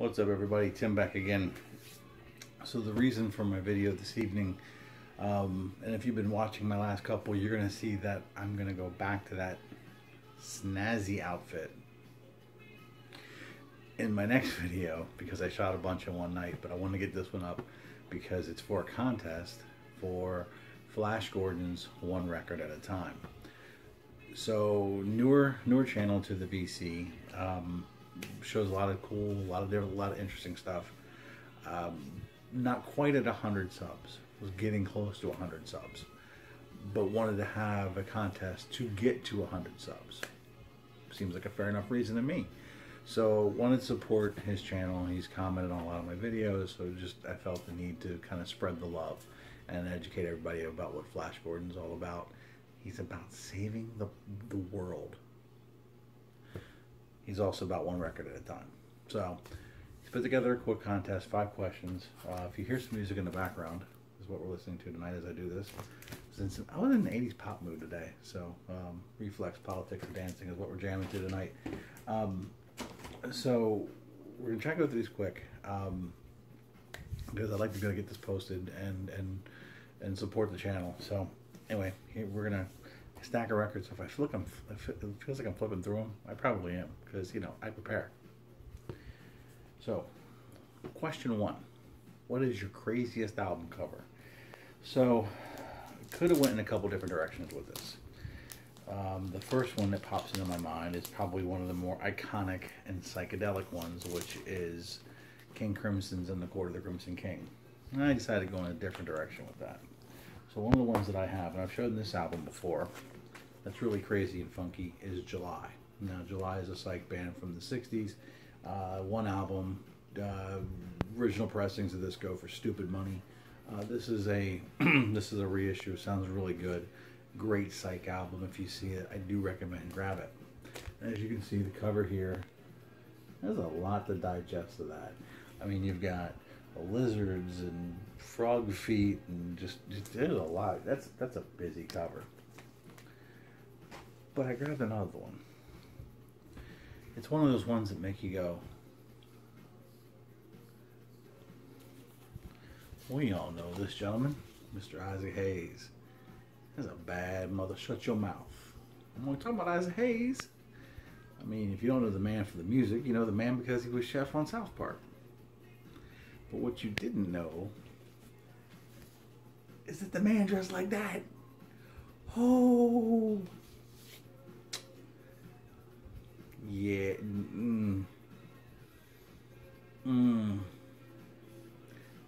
What's up, everybody? Tim back again. So the reason for my video this evening, and if you've been watching my last couple, you're going to see that I'm going to go back to that snazzy outfit in my next video, because I shot a bunch in one night, but I want to get this one up because it's for a contest for Flash Gordon's One Record at a Time. So newer channel to the VC, shows a lot of cool, a lot of interesting stuff. Not quite at 100 subs, was getting close to 100 subs, but wanted to have a contest to get to 100 subs. Seems like a fair enough reason to me. So wanted to support his channel. He's commented on a lot of my videos, so I felt the need to kind of spread the love and educate everybody about what Flash Gordon's all about. He's about saving the world. He's also about one record at a time. So he's put together a quick contest, 5 questions. If you hear some music in the background, is what we're listening to tonight as I do this. Since I was in an 80s pop mood today, so Reflex, Politics, and Dancing is what we're jamming to tonight. So we're gonna try to go through these quick, because I'd like to go get this posted and support the channel. So anyway, here we're gonna stack of records. So if I feel like it feels like I'm flipping through them, I probably am, because I prepare. So question 1: what is your craziest album cover? So could have went in a couple different directions with this. The first one that pops into my mind is probably one of the more iconic and psychedelic ones, which is King Crimson's "In the Court of the Crimson King." And I decided to go in a different direction with that. So one of the ones that I have, and I've shown this album before, that's really crazy and funky, is July. Now, July is a psych band from the 60s. One album, original pressings of this go for stupid money. This is a reissue. Sounds really good. Great psych album. If you see it, I do recommend grab it. As you can see, the cover here, there's a lot to digest of that. I mean, you've got lizards and frog feet and just there's a lot. That's a busy cover. But I grabbed another one. It's one of those ones that make you go, we all know this gentleman, Mr. Isaac Hayes. That's a bad mother. Shut your mouth. I'm only talking about Isaac Hayes. I mean, if you don't know the man for the music, you know the man because he was chef on South Park. But what you didn't know is that the man dressed like that. Oh. Yeah.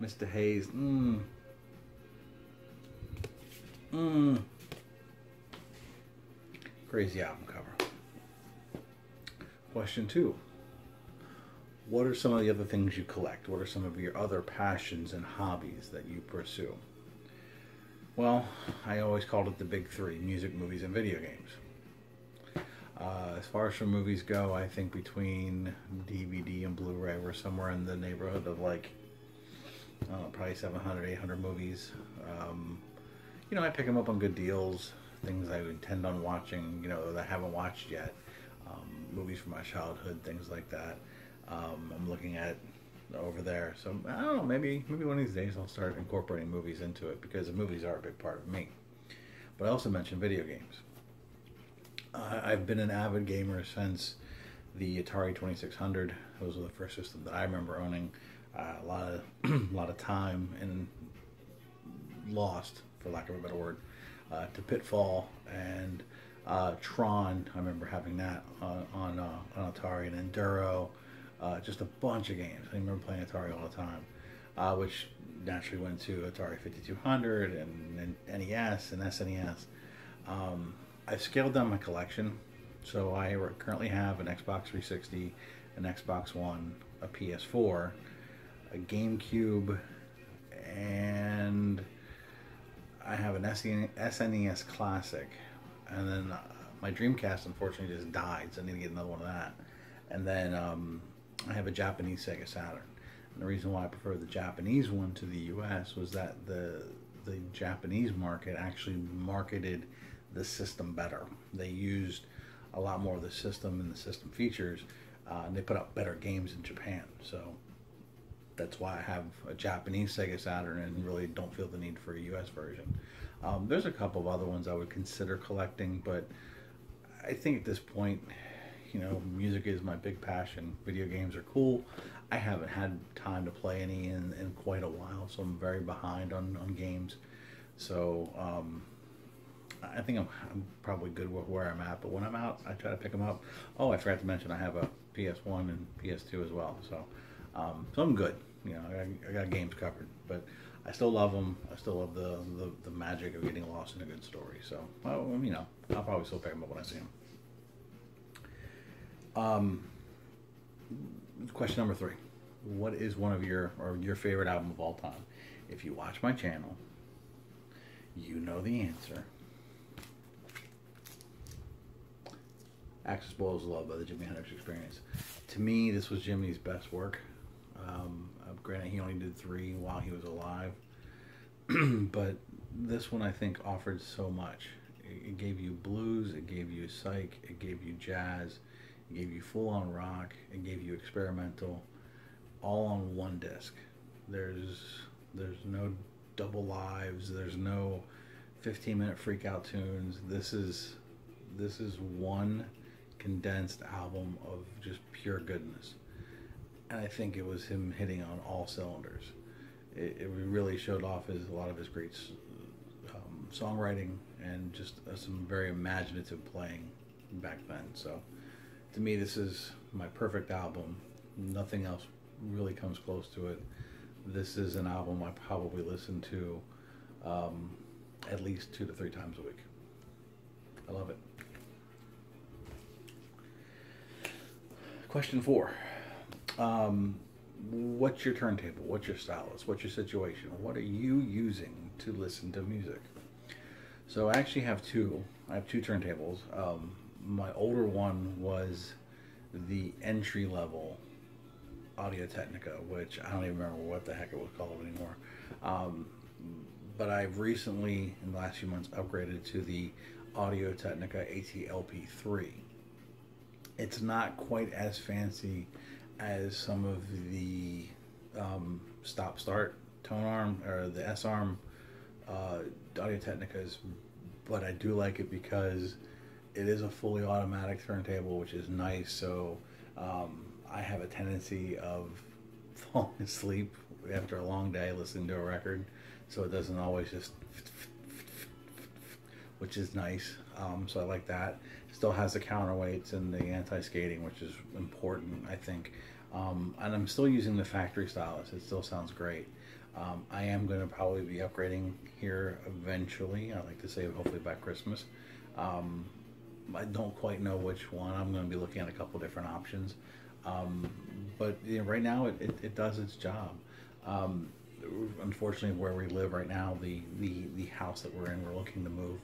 Mr. Hayes. Crazy album cover. Question 2. What are some of the other things you collect? What are some of your other passions and hobbies that you pursue? Well, I always called it the big 3: music, movies, and video games. As far as for movies go, I think between DVD and Blu-ray, we're somewhere in the neighborhood of like, I don't know, probably 700, 800 movies. I pick them up on good deals, things I intend on watching, that I haven't watched yet. Movies from my childhood, things like that. I'm looking at over there. So I don't know, maybe one of these days I'll start incorporating movies into it, because the movies are a big part of me. But I also mentioned video games. I've been an avid gamer since the Atari 2600. Those were the first system that I remember owning. A lot of time and lost, for lack of a better word, to Pitfall and Tron. I remember having that on Atari, and Enduro, just a bunch of games. I remember playing Atari all the time, which naturally went to Atari 5200 and NES and SNES. I've scaled down my collection, so I currently have an Xbox 360, an Xbox One, a PS4, a GameCube, and I have an SNES Classic, and then my Dreamcast unfortunately just died, so I need to get another one of that. And then I have a Japanese Sega Saturn. And the reason why I prefer the Japanese one to the US was that the Japanese market actually marketed the system better. They used a lot more of the system and the system features and they put out better games in Japan. So that's why I have a Japanese Sega Saturn and really don't feel the need for a US version. There's a couple of other ones I would consider collecting, but I think at this point, you know, music is my big passion. Video games are cool. I haven't had time to play any in quite a while, so I'm very behind on games. So I think I'm probably good with where I'm at, but when I'm out, I try to pick them up. Oh, I forgot to mention I have a PS1 and PS2 as well, so I'm good. You know, I got games covered, but I still love them. I still love the magic of getting lost in a good story. So, well, you know, I'll probably still pick them up when I see them. Question number 3. What is one of your favorite album of all time? If you watch my channel, you know the answer. Access Boils Love by the Jimi Hendrix Experience. To me, this was Jimmy's best work. Granted, he only did 3 while he was alive, but this one I think offered so much. It gave you blues, it gave you psych, it gave you jazz, it gave you full-on rock, it gave you experimental, all on one disc. There's no double lives, there's no 15-minute freak-out tunes. This is one condensed album of just pure goodness. And I think it was him hitting on all cylinders. It really showed off a lot of his great songwriting and just some very imaginative playing back then. So to me, this is my perfect album. Nothing else really comes close to it. This is an album I probably listen to at least 2 to 3 times a week. I love it. Question 4. What's your turntable? What's your stylus? What's your situation? What are you using to listen to music? So I actually have 2. I have 2 turntables. My older one was the entry-level Audio-Technica, which I don't even remember what the heck it was called anymore. But I've recently, in the last few months, upgraded to the Audio-Technica AT-LP3. It's not quite as fancy as some of the stop-start tone arm or the S-arm Audio-Technicas, but I do like it because it is a fully automatic turntable, which is nice. So I have a tendency of falling asleep after a long day listening to a record, so it doesn't always just, which is nice. So I like that. Still has the counterweights and the anti-skating, which is important, I think. And I'm still using the factory stylus. It still sounds great. I am going to probably be upgrading here eventually. I like to say hopefully by Christmas. I don't quite know which one. I'm going to be looking at a couple different options. But you know, right now it does its job. Unfortunately, where we live right now, the house that we're in, we're looking to move.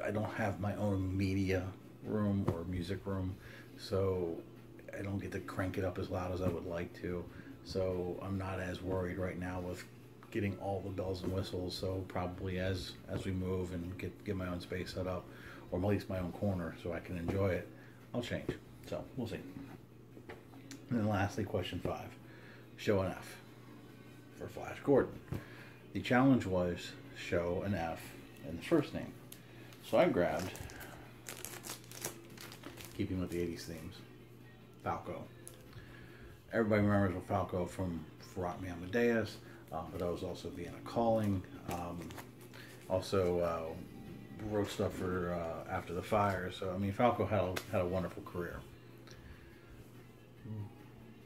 I don't have my own media room or music room, so I don't get to crank it up as loud as I would like to. So I'm not as worried right now with getting all the bells and whistles. So probably as we move and get my own space set up, or at least my own corner, so I can enjoy it, I'll change. So we'll see. And then lastly, question 5, show an F for Flash Gordon. The challenge was show an F in the first name. So I grabbed, keeping with the 80s themes, Falco. Everybody remembers Falco from Rock Me Amadeus, but I was also Vienna Calling. Also wrote stuff for After the Fire. So I mean, Falco had a wonderful career.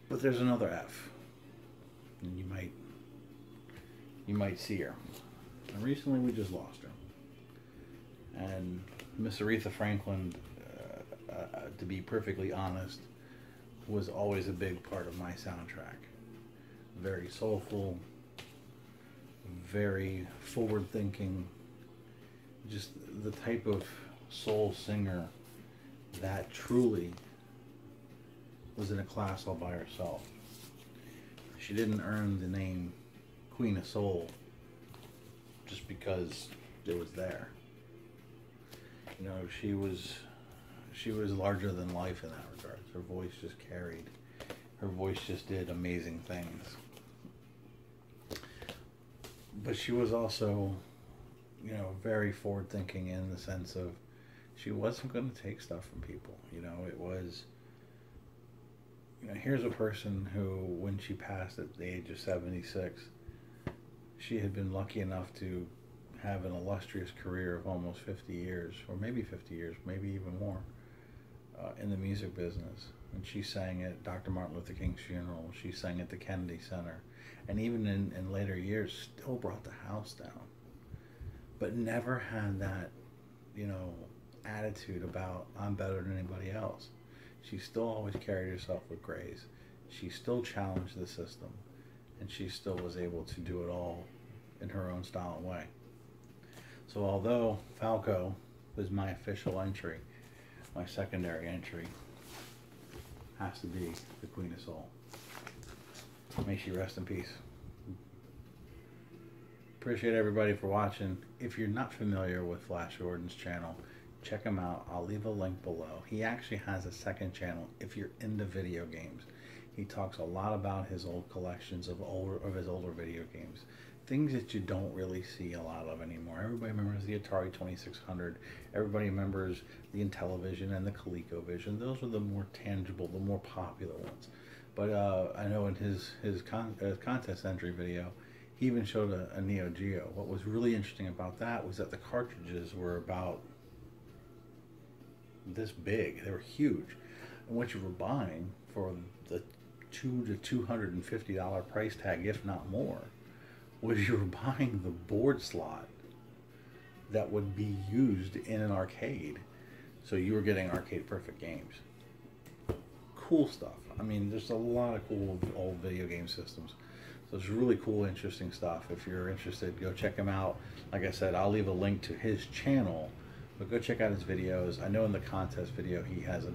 But there's another F, and you might see her. And recently we just lost her. And Miss Aretha Franklin, to be perfectly honest, was always a big part of my soundtrack. Very soulful, very forward-thinking, just the type of soul singer that truly was in a class all by herself. She didn't earn the name Queen of Soul just because it was there. You know, she was larger than life in that regard. Her voice just carried. Her voice just did amazing things. But she was also, you know, very forward thinking in the sense of she wasn't going to take stuff from people. You know, it was, you know, here's a person who, when she passed at the age of 76, she had been lucky enough to have an illustrious career of almost 50 years, or maybe 50 years, maybe even more, in the music business. And she sang at Dr. Martin Luther King's funeral. She sang at the Kennedy Center. And even in later years, still brought the house down. But never had that, you know, attitude about, I'm better than anybody else. She still always carried herself with grace. She still challenged the system. And she still was able to do it all in her own style and way. So although Falco was my official entry, my secondary entry has to be the Queen of Soul. May she rest in peace. Appreciate everybody for watching. If you're not familiar with Flash Gordon's channel, check him out. I'll leave a link below. He actually has a second channel if you're into video games. He talks a lot about his old collections of his older video games. Things that you don't really see a lot of anymore. Everybody remembers the Atari 2600. Everybody remembers the Intellivision and the ColecoVision. Those were the more tangible, the more popular ones. But I know in his contest entry video, he even showed a Neo Geo. What was really interesting about that was that the cartridges were about this big. They were huge. And what you were buying for the $200 to $250 price tag, if not more, was you were buying the board slot that would be used in an arcade. So you were getting arcade perfect games. Cool stuff. I mean, there's a lot of cool old video game systems. So it's really cool, interesting stuff. If you're interested, go check him out. Like I said, I'll leave a link to his channel, but go check out his videos. I know in the contest video he has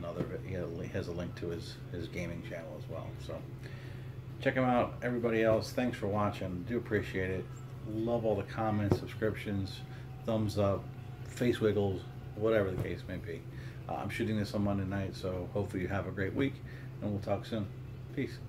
he has a link to his gaming channel as well. So check him out. Everybody else, thanks for watching. Do appreciate it. Love all the comments, subscriptions, thumbs up, face wiggles, whatever the case may be. I'm shooting this on Monday night, so hopefully you have a great week, and we'll talk soon. Peace.